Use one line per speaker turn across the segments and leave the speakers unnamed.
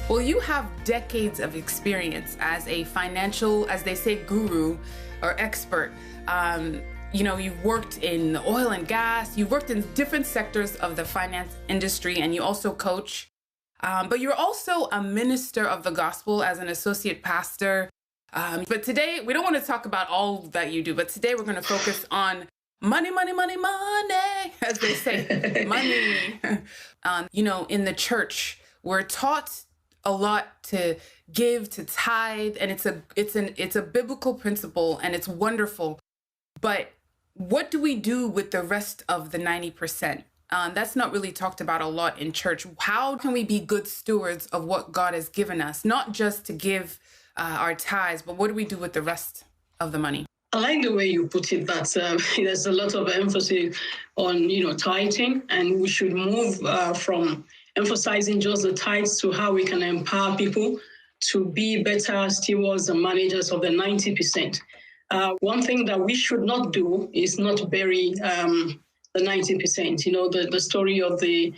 Well, you have decades of experience as a financial, as they say, guru or expert. You've worked in oil and gas, you've worked in different sectors of the finance industry, and you also coach. But you're also a minister of the gospel as an associate pastor. But today, we don't want to talk about all that you do, but today we're going to focus on money, money, money, money, as they say, money. In the church, we're taught a lot to give, to tithe, and it's a biblical principle, and it's wonderful. But what do we do with the rest of the 90%? That's not really talked about a lot in church. How can we be good stewards of what God has given us? Not just to give our tithes, but what do we do with the rest of the money?
I like the way you put it, that there's a lot of emphasis on, tithing, and we should move from emphasizing just the tithes to how we can empower people to be better stewards and managers of the 90%. One thing that we should not do is not bury the 90%. The story of the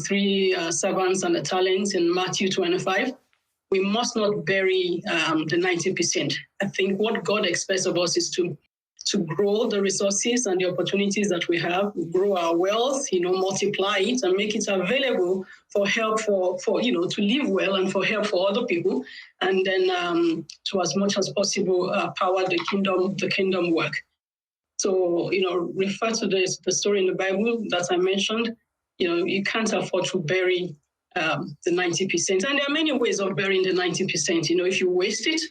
three servants and the talents in Matthew 25. We must not bury the 90%. I think what God expects of us is to grow the resources and the opportunities that we have, grow our wealth, multiply it and make it available for help for to live well and for help for other people. And then to as much as possible, power the kingdom work. So, refer to the story in the Bible that I mentioned. You can't afford to bury the 90%. And there are many ways of burying the 90%. If you waste it,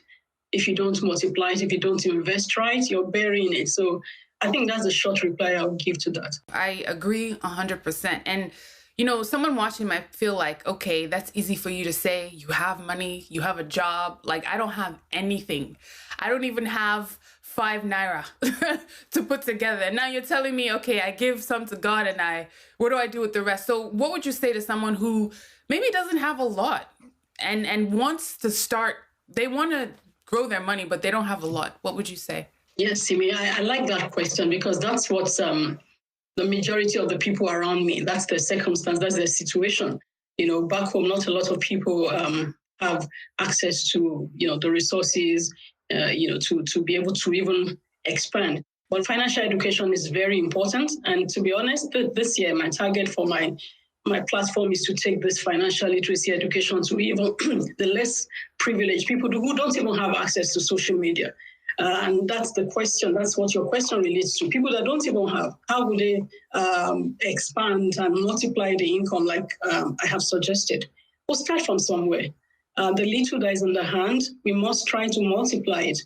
if you don't multiply it, if you don't invest right, you're burying it. So I think that's the short reply I'll give to that.
I agree 100%. And, someone watching might feel like, okay, that's easy for you to say. You have money, you have a job. Like, I don't have anything. I don't even have 5 naira to put together. Now you're telling me, okay, I give some to God and what do I do with the rest? So what would you say to someone who maybe doesn't have a lot and wants to start, they want to grow their money, but they don't have a lot? What would you say?
Yes, Simi, I like that question because that's what the majority of the people around me, that's their circumstance, that's their situation. Back home, not a lot of people have access to, the resources, to be able to even expand. But financial education is very important. And to be honest, this year, my target for my platform is to take this financial literacy education to even the less privileged people who don't even have access to social media. And that's the question. That's what your question relates to. People that don't even have, how would they expand and multiply the income like I have suggested? We'll start from somewhere. The little that is in the hand, we must try to multiply it.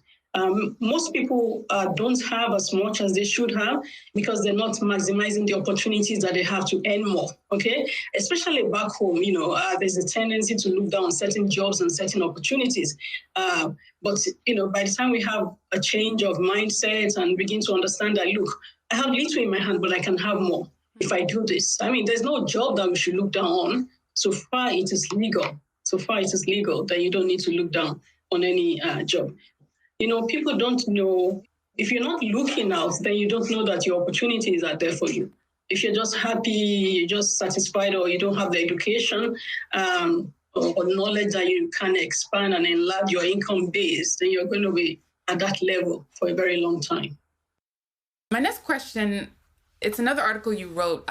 Most people don't have as much as they should have because they're not maximizing the opportunities that they have to earn more, okay? Especially back home, there's a tendency to look down on certain jobs and certain opportunities. But, by the time we have a change of mindset and begin to understand that, look, I have little in my hand, but I can have more if I do this. I mean, there's no job that we should look down on. So far, it is legal. That you don't need to look down on any job. People don't know, if you're not looking out, then you don't know that your opportunities are there for you. If you're just happy, you're just satisfied, or you don't have the education or knowledge that you can expand and enlarge your income base, then you're going to be at that level for a very long time.
My next question, it's another article you wrote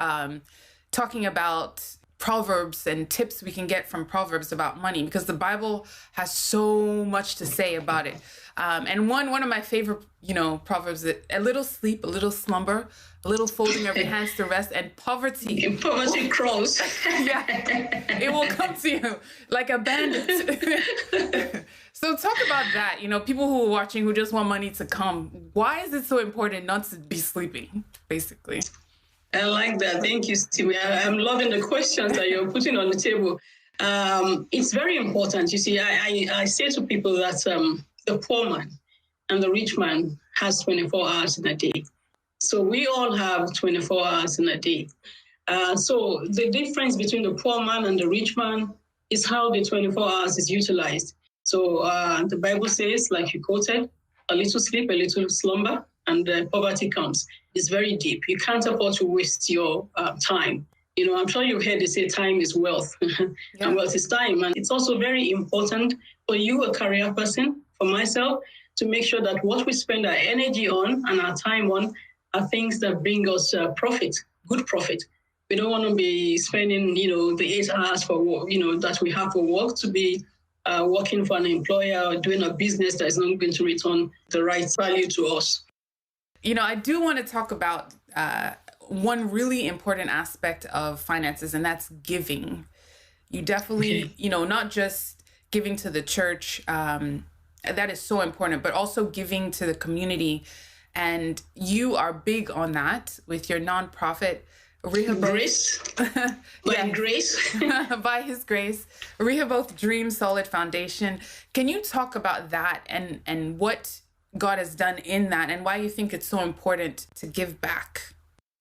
talking about Proverbs and tips we can get from Proverbs about money, because the Bible has so much to say about it. And one of my favorite, Proverbs, a little sleep, a little slumber, a little folding of your hands to rest, and poverty.
And poverty crawls.
Yeah, it will come to you like a bandit. So talk about that. People who are watching who just want money to come. Why is it so important not to be sleeping, basically?
I like that. Thank you, Steve. I'm loving the questions that you're putting on the table. It's very important. You see, I say to people that the poor man and the rich man has 24 hours in a day. So we all have 24 hours in a day. So the difference between the poor man and the rich man is how the 24 hours is utilized. So the Bible says, like you quoted, a little sleep, a little slumber, and poverty comes. It's very deep. You can't afford to waste your time I'm sure you've heard they say time is wealth and wealth is time. And it's also very important for you, a career person, for myself, to make sure that what we spend our energy on and our time on are things that bring us profit, good profit. We don't want to be spending, the 8 hours for work, that we have for work to be working for an employer or doing a business that is not going to return the right value to us.
I do want to talk about one really important aspect of finances, and that's giving. You definitely, not just giving to the church, that is so important, but also giving to the community. And you are big on that with your nonprofit, Rehoboth.
Grace. By grace.
By his grace. Rehoboth Dream Solid Foundation. Can you talk about that and what God has done in that and why you think it's so important to give back?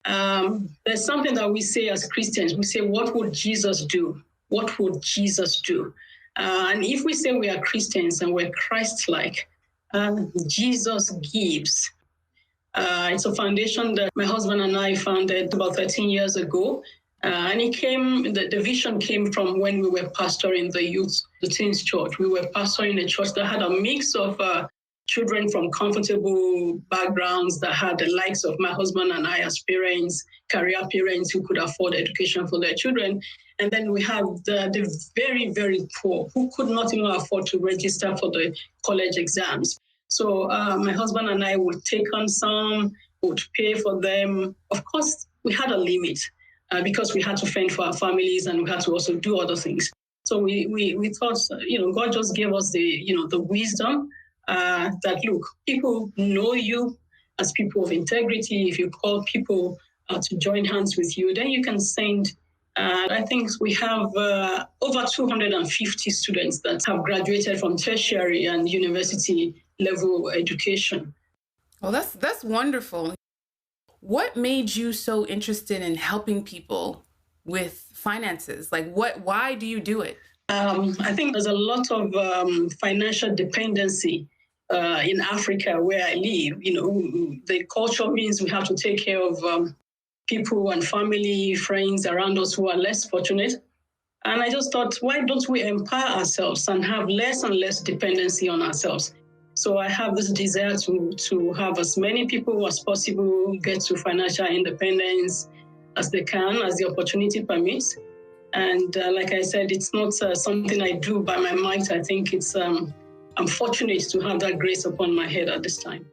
There's something that we say as Christians. We say, what would Jesus do? What would Jesus do? And if we say we are Christians and we're Christ-like, Jesus gives. It's a foundation that my husband and I founded about 13 years ago. And the vision came from when we were pastoring the teens church. We were pastoring a church that had a mix of children from comfortable backgrounds that had the likes of my husband and I as parents, career parents who could afford education for their children. And then we have the very, very poor who could not even afford to register for the college exams. So my husband and I would take on some, would pay for them. Of course, we had a limit because we had to fend for our families and we had to also do other things. So we thought, God just gave us the wisdom that, look, people know you as people of integrity. If you call people to join hands with you, then you can send. I think we have over 250 students that have graduated from tertiary and university level education.
Well, that's wonderful. What made you so interested in helping people with finances? Why do you do it?
I think there's a lot of financial dependency in Africa where I live. The culture means we have to take care of people and family, friends around us who are less fortunate. And I just thought, why don't we empower ourselves and have less and less dependency on ourselves? So I have this desire to have as many people as possible get to financial independence as they can, as the opportunity permits. And like I said, it's not something I do by my might. I think I'm fortunate to have that grace upon my head at this time.